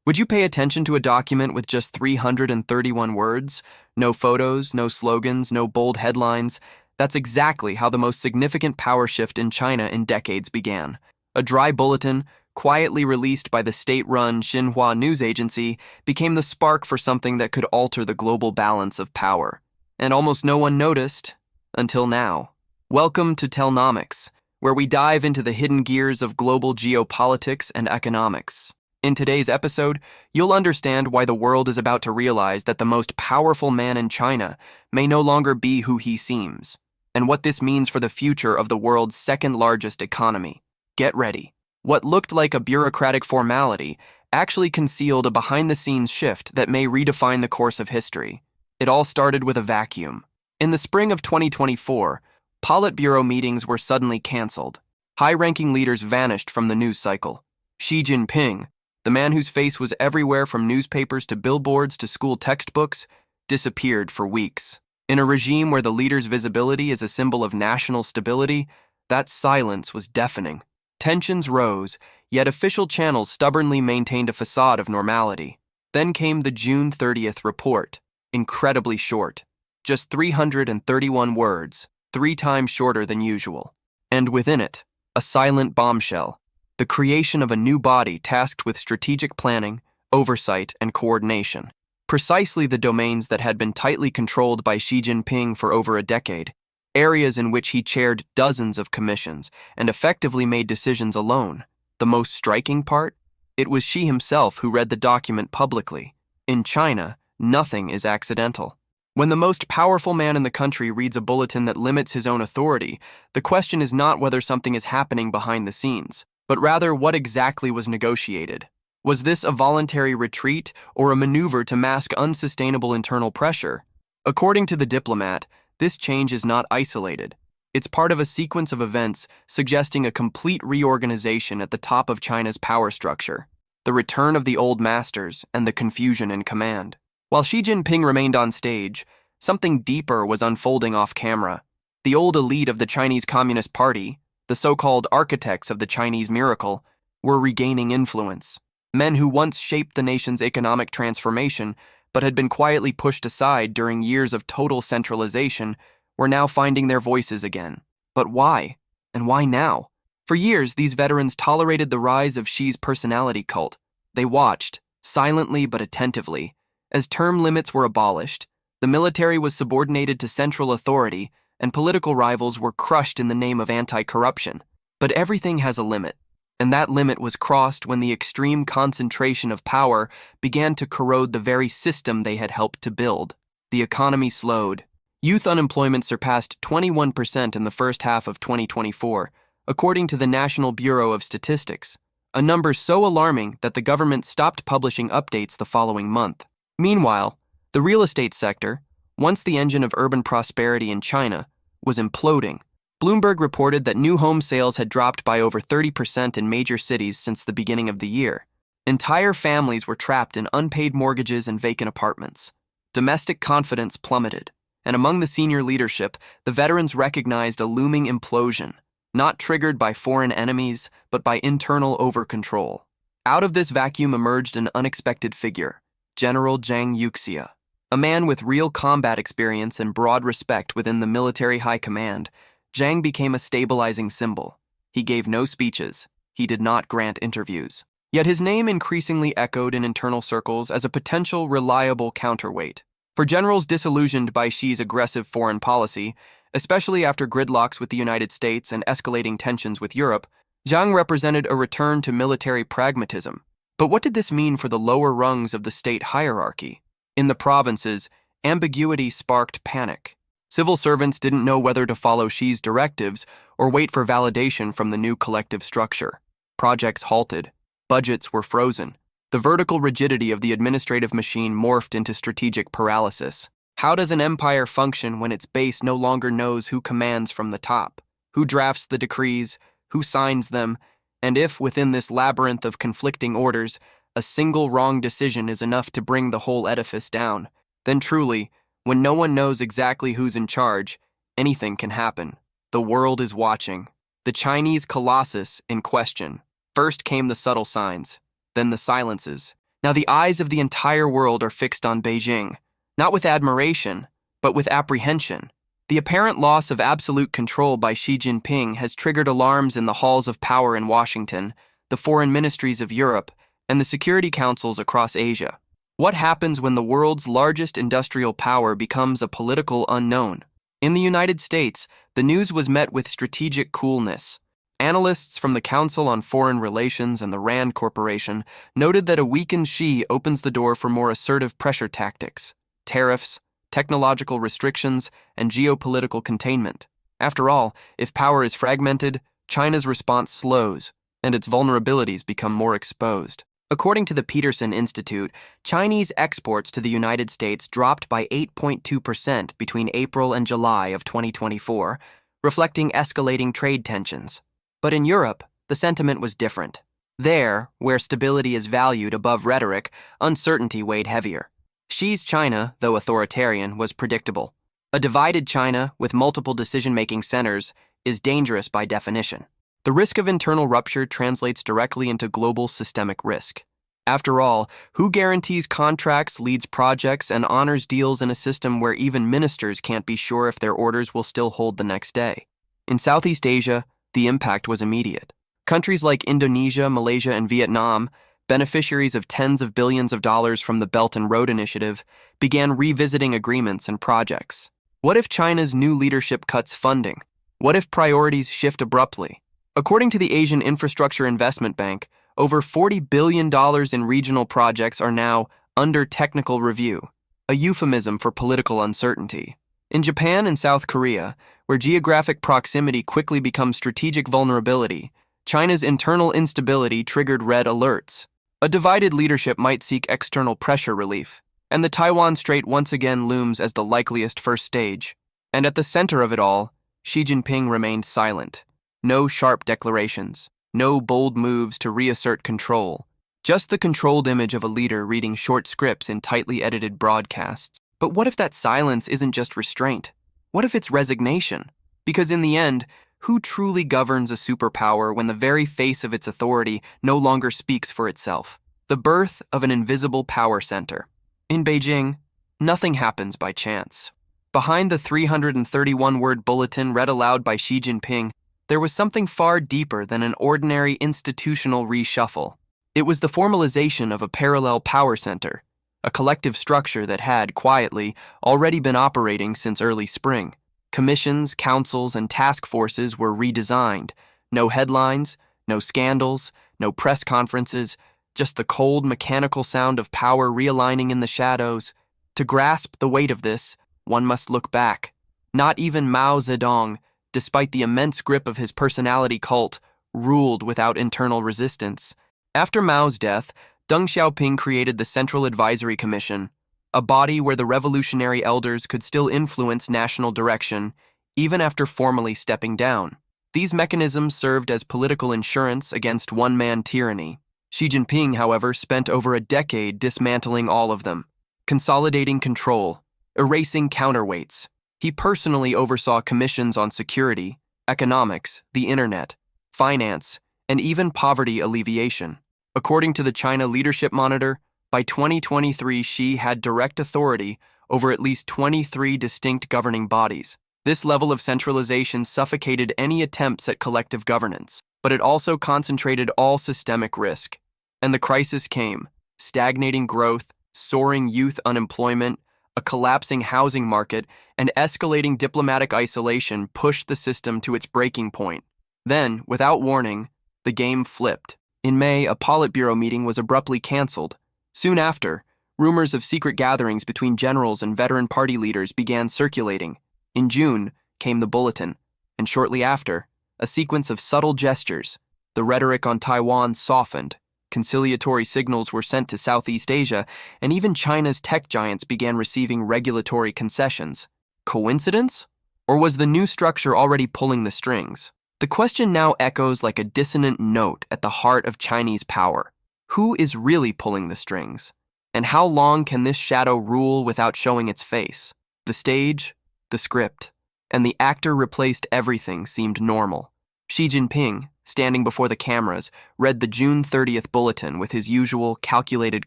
Would you pay attention to a document with just 331 words? No photos, no slogans, no bold headlines. That's exactly how the most significant power shift in China in decades began. A dry bulletin, quietly released by the state-run Xinhua news agency, became the spark for something that could alter the global balance of power. And almost no one noticed, until now. Welcome to Telnomics, where we dive into the hidden gears of global geopolitics and economics. In today's episode, you'll understand why the world is about to realize that the most powerful man in China may no longer be who he seems, and what this means for the future of the world's second-largest economy. Get ready. What looked like a bureaucratic formality actually concealed a behind-the-scenes shift that may redefine the course of history. It all started with a vacuum. In the spring of 2024, Politburo meetings were suddenly canceled. High-ranking leaders vanished from the news cycle. Xi Jinping, the man whose face was everywhere from newspapers to billboards to school textbooks, disappeared for weeks. In a regime where the leader's visibility is a symbol of national stability, that silence was deafening. Tensions rose, yet official channels stubbornly maintained a facade of normality. Then came the June 30th report, incredibly short. Just 331 words, 3 times shorter than usual. And within it, a silent bombshell. The creation of a new body tasked with strategic planning, oversight, and coordination. Precisely the domains that had been tightly controlled by Xi Jinping for over a decade, areas in which he chaired dozens of commissions and effectively made decisions alone. The most striking part? It was Xi himself who read the document publicly. In China, nothing is accidental. When the most powerful man in the country reads a bulletin that limits his own authority, the question is not whether something is happening behind the scenes, but rather what exactly was negotiated. Was this a voluntary retreat or a maneuver to mask unsustainable internal pressure? According to the diplomat, this change is not isolated. It's part of a sequence of events suggesting a complete reorganization at the top of China's power structure, the return of the old masters and the confusion in command. While Xi Jinping remained on stage, something deeper was unfolding off camera. The old elite of the Chinese Communist Party, the so-called architects of the Chinese miracle, were regaining influence. Men who once shaped the nation's economic transformation, but had been quietly pushed aside during years of total centralization, were now finding their voices again. But why? And why now? For years, these veterans tolerated the rise of Xi's personality cult. They watched, silently but attentively, as term limits were abolished, the military was subordinated to central authority, and political rivals were crushed in the name of anti-corruption. But everything has a limit, and that limit was crossed when the extreme concentration of power began to corrode the very system they had helped to build. The economy slowed. Youth unemployment surpassed 21% in the first half of 2024, according to the National Bureau of Statistics, a number so alarming that the government stopped publishing updates the following month. Meanwhile, the real estate sector, once the engine of urban prosperity in China, was imploding. Bloomberg reported that new home sales had dropped by over 30% in major cities since the beginning of the year. Entire families were trapped in unpaid mortgages and vacant apartments. Domestic confidence plummeted, and among the senior leadership, the veterans recognized a looming implosion, not triggered by foreign enemies, but by internal over-control. Out of this vacuum emerged an unexpected figure, General Zhang Yuxia. A man with real combat experience and broad respect within the military high command, Zhang became a stabilizing symbol. He gave no speeches. He did not grant interviews. Yet his name increasingly echoed in internal circles as a potential reliable counterweight. For generals disillusioned by Xi's aggressive foreign policy, especially after gridlocks with the United States and escalating tensions with Europe, Zhang represented a return to military pragmatism. But what did this mean for the lower rungs of the state hierarchy? In the provinces, ambiguity sparked panic. Civil servants didn't know whether to follow Xi's directives or wait for validation from the new collective structure. Projects halted. Budgets were frozen. The vertical rigidity of the administrative machine morphed into strategic paralysis. How does an empire function when its base no longer knows who commands from the top, who drafts the decrees, who signs them, and if, within this labyrinth of conflicting orders, a single wrong decision is enough to bring the whole edifice down, then truly, when no one knows exactly who's in charge, anything can happen. The world is watching. The Chinese colossus in question. First came the subtle signs, then the silences, Now the eyes of the entire world are fixed on Beijing, not with admiration, but with apprehension. The apparent loss of absolute control by Xi Jinping has triggered alarms in the halls of power in Washington, the foreign ministries of Europe, and the security councils across Asia. What happens when the world's largest industrial power becomes a political unknown? In the United States, the news was met with strategic coolness. Analysts from the Council on Foreign Relations and the Rand Corporation noted that a weakened Xi opens the door for more assertive pressure tactics, tariffs, technological restrictions, and geopolitical containment. After all, if power is fragmented, China's response slows, and its vulnerabilities become more exposed. According to the Peterson Institute, Chinese exports to the United States dropped by 8.2% between April and July of 2024, reflecting escalating trade tensions. But in Europe, the sentiment was different. There, where stability is valued above rhetoric, uncertainty weighed heavier. Xi's China, though authoritarian, was predictable. A divided China, with multiple decision-making centers, is dangerous by definition. The risk of internal rupture translates directly into global systemic risk. After all, who guarantees contracts, leads projects, and honors deals in a system where even ministers can't be sure if their orders will still hold the next day? In Southeast Asia, the impact was immediate. Countries like Indonesia, Malaysia, and Vietnam, beneficiaries of tens of billions of dollars from the Belt and Road Initiative, began revisiting agreements and projects. What if China's new leadership cuts funding? What if priorities shift abruptly? According to the Asian Infrastructure Investment Bank, over $40 billion in regional projects are now under technical review, a euphemism for political uncertainty. In Japan and South Korea, where geographic proximity quickly becomes strategic vulnerability, China's internal instability triggered red alerts. A divided leadership might seek external pressure relief, and the Taiwan Strait once again looms as the likeliest first stage. And at the center of it all, Xi Jinping remained silent. No sharp declarations, no bold moves to reassert control, just the controlled image of a leader reading short scripts in tightly edited broadcasts. But what if that silence isn't just restraint? What if it's resignation? Because in the end, who truly governs a superpower when the very face of its authority no longer speaks for itself? The birth of an invisible power center. In Beijing, nothing happens by chance. Behind the 331-word bulletin read aloud by Xi Jinping, there was something far deeper than an ordinary institutional reshuffle. It was the formalization of a parallel power center, a collective structure that had, quietly, already been operating since early spring. Commissions, councils, and task forces were redesigned. No headlines, no scandals, no press conferences, just the cold, mechanical sound of power realigning in the shadows. To grasp the weight of this, one must look back. Not even Mao Zedong, despite the immense grip of his personality cult, ruled without internal resistance. After Mao's death, Deng Xiaoping created the Central Advisory Commission, a body where the revolutionary elders could still influence national direction, even after formally stepping down. These mechanisms served as political insurance against one-man tyranny. Xi Jinping, however, spent over a decade dismantling all of them, consolidating control, erasing counterweights. He personally oversaw commissions on security, economics, the internet, finance, and even poverty alleviation. According to the China Leadership Monitor, by 2023, Xi had direct authority over at least 23 distinct governing bodies. This level of centralization suffocated any attempts at collective governance, but it also concentrated all systemic risk. And the crisis came: stagnating growth, soaring youth unemployment, a collapsing housing market, and escalating diplomatic isolation pushed the system to its breaking point. Then, without warning, the game flipped. In May, a Politburo meeting was abruptly canceled. Soon after, rumors of secret gatherings between generals and veteran party leaders began circulating. In June came the bulletin, and shortly after, a sequence of subtle gestures. The rhetoric on Taiwan softened, conciliatory signals were sent to Southeast Asia, and even China's tech giants began receiving regulatory concessions. Coincidence? Or was the new structure already pulling the strings? The question now echoes like a dissonant note at the heart of Chinese power. Who is really pulling the strings? And how long can this shadow rule without showing its face? The stage, the script, and the actor replaced everything seemed normal. Xi Jinping, standing before the cameras, read the June 30th bulletin with his usual calculated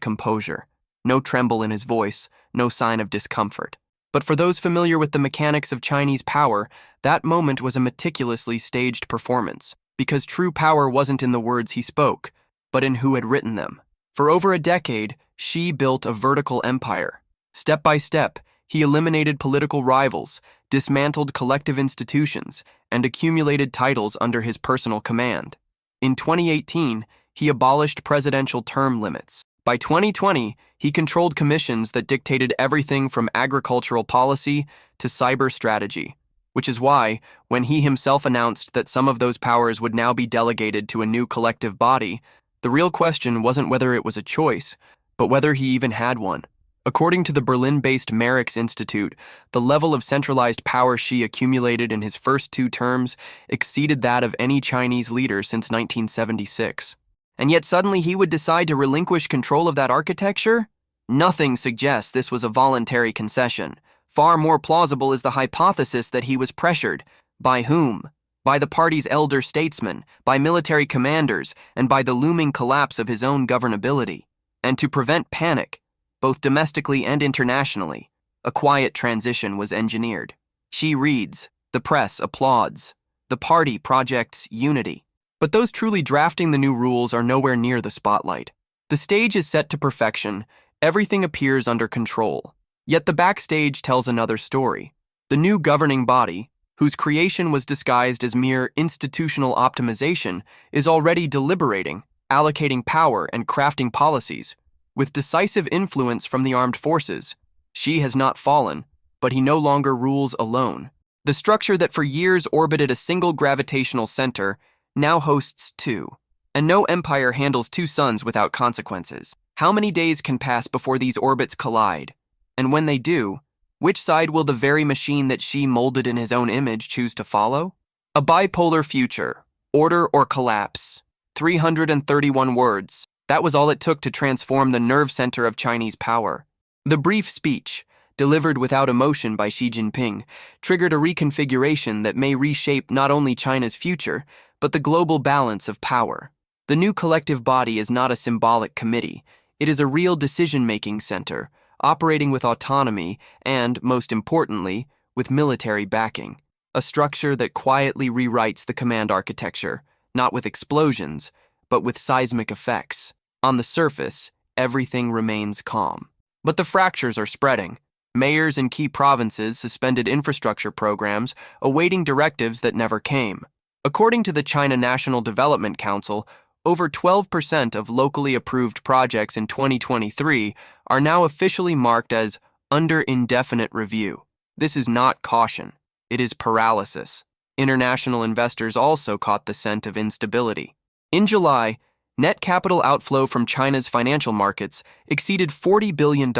composure. No tremble in his voice, no sign of discomfort. But for those familiar with the mechanics of Chinese power, that moment was a meticulously staged performance, because true power wasn't in the words he spoke, but in who had written them. For over a decade, Xi built a vertical empire. Step by step, he eliminated political rivals, dismantled collective institutions, and accumulated titles under his personal command. In 2018, he abolished presidential term limits. By 2020, he controlled commissions that dictated everything from agricultural policy to cyber strategy, which is why, when he himself announced that some of those powers would now be delegated to a new collective body, the real question wasn't whether it was a choice, but whether he even had one. According to the Berlin-based Merix Institute, the level of centralized power Xi accumulated in his first 2 terms exceeded that of any Chinese leader since 1976. And yet suddenly he would decide to relinquish control of that architecture? Nothing suggests this was a voluntary concession. Far more plausible is the hypothesis that he was pressured. By whom? By the party's elder statesmen, by military commanders, and by the looming collapse of his own governability. And to prevent panic, both domestically and internationally, a quiet transition was engineered. Xi reads, the press applauds, the party projects unity. But those truly drafting the new rules are nowhere near the spotlight. The stage is set to perfection, everything appears under control. Yet the backstage tells another story. The new governing body, whose creation was disguised as mere institutional optimization, is already deliberating, allocating power and crafting policies. With decisive influence from the armed forces, Xi has not fallen, but he no longer rules alone. The structure that for years orbited a single gravitational center now hosts 2. And no empire handles 2 suns without consequences. How many days can pass before these orbits collide? And when they do, which side will the very machine that Xi molded in his own image choose to follow? A bipolar future, order or collapse. 331 words. That was all it took to transform the nerve center of Chinese power. The brief speech, delivered without emotion by Xi Jinping, triggered a reconfiguration that may reshape not only China's future, but the global balance of power. The new collective body is not a symbolic committee. It is a real decision-making center, operating with autonomy and, most importantly, with military backing. A structure that quietly rewrites the command architecture, not with explosions, but with seismic effects. On the surface, everything remains calm. But the fractures are spreading. Mayors in key provinces suspended infrastructure programs, awaiting directives that never came. According to the China National Development Council, over 12% of locally approved projects in 2023 are now officially marked as under indefinite review. This is not caution. It is paralysis. International investors also caught the scent of instability. In July, net capital outflow from China's financial markets exceeded $40 billion,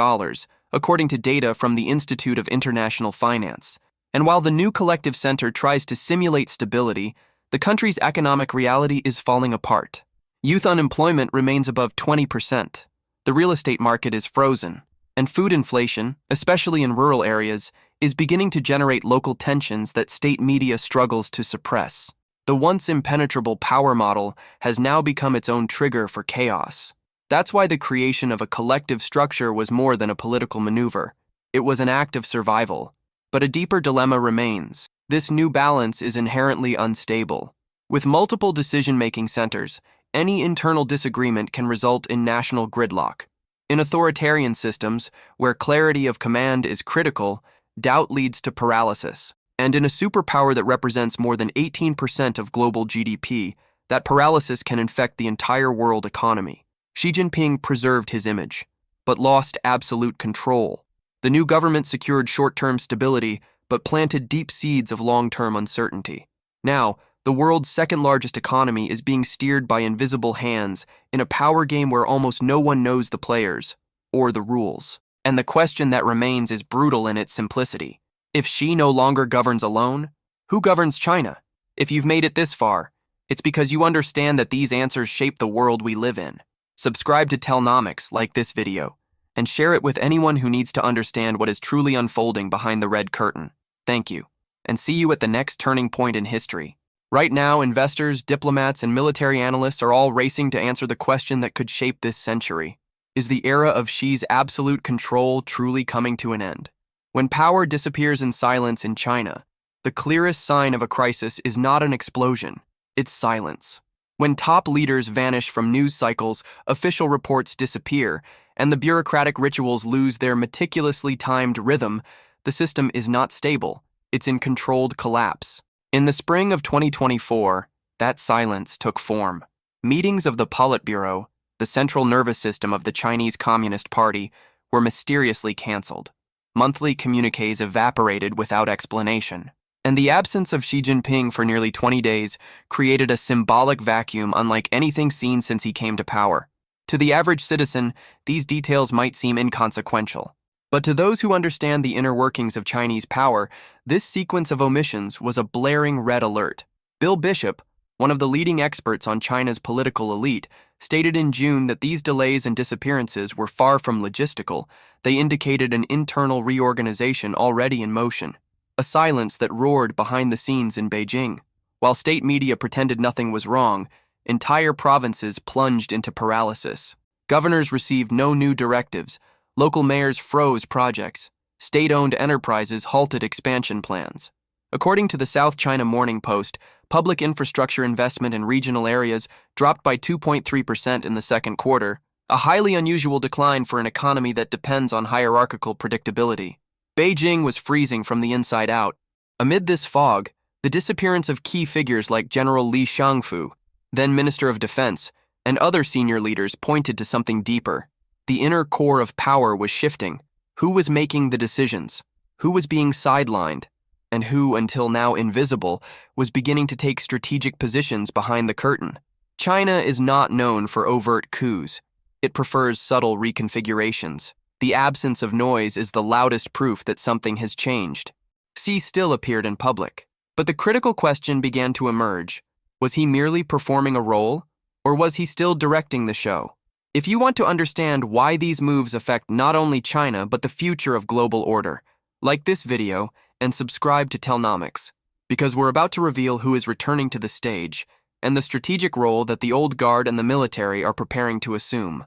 according to data from the Institute of International Finance. And while the new collective center tries to simulate stability, the country's economic reality is falling apart. Youth unemployment remains above 20%. The real estate market is frozen. And food inflation, especially in rural areas, is beginning to generate local tensions that state media struggles to suppress. The once impenetrable power model has now become its own trigger for chaos. That's why the creation of a collective structure was more than a political maneuver. It was an act of survival. But a deeper dilemma remains. This new balance is inherently unstable. With multiple decision-making centers, any internal disagreement can result in national gridlock. In authoritarian systems, where clarity of command is critical, doubt leads to paralysis. And in a superpower that represents more than 18% of global GDP, that paralysis can infect the entire world economy. Xi Jinping preserved his image, but lost absolute control. The new government secured short-term stability, but planted deep seeds of long-term uncertainty. Now, the world's second-largest economy is being steered by invisible hands in a power game where almost no one knows the players or the rules. And the question that remains is brutal in its simplicity. If Xi no longer governs alone, who governs China? If you've made it this far, it's because you understand that these answers shape the world we live in. Subscribe to Telnomics, like this video, and share it with anyone who needs to understand what is truly unfolding behind the red curtain. Thank you, and see you at the next turning point in history. Right now, investors, diplomats, and military analysts are all racing to answer the question that could shape this century. Is the era of Xi's absolute control truly coming to an end? When power disappears in silence in China, the clearest sign of a crisis is not an explosion, it's silence. When top leaders vanish from news cycles, official reports disappear, and the bureaucratic rituals lose their meticulously timed rhythm, the system is not stable, it's in controlled collapse. In the spring of 2024, that silence took form. Meetings of the Politburo, the central nervous system of the Chinese Communist Party, were mysteriously canceled. Monthly communiques evaporated without explanation. And the absence of Xi Jinping for nearly 20 days created a symbolic vacuum unlike anything seen since he came to power. To the average citizen, these details might seem inconsequential. But to those who understand the inner workings of Chinese power, this sequence of omissions was a blaring red alert. Bill Bishop, one of the leading experts on China's political elite, stated in June that these delays and disappearances were far from logistical. They indicated an internal reorganization already in motion. A silence that roared behind the scenes in Beijing. While state media pretended nothing was wrong, entire provinces plunged into paralysis. Governors received no new directives. Local mayors froze projects. State-owned enterprises halted expansion plans. According to the South China Morning Post, public infrastructure investment in regional areas dropped by 2.3% in the second quarter, a highly unusual decline for an economy that depends on hierarchical predictability. Beijing was freezing from the inside out. Amid this fog, the disappearance of key figures like General Li Shangfu, then Minister of Defense, and other senior leaders pointed to something deeper. The inner core of power was shifting. Who was making the decisions? Who was being sidelined? And who, until now invisible, was beginning to take strategic positions behind the curtain? China is not known for overt coups. It prefers subtle reconfigurations. The absence of noise is the loudest proof that something has changed. Xi still appeared in public. But the critical question began to emerge. Was he merely performing a role? Or was he still directing the show? If you want to understand why these moves affect not only China but the future of global order, like this video and subscribe to Telnomics, because we're about to reveal who is returning to the stage and the strategic role that the old guard and the military are preparing to assume.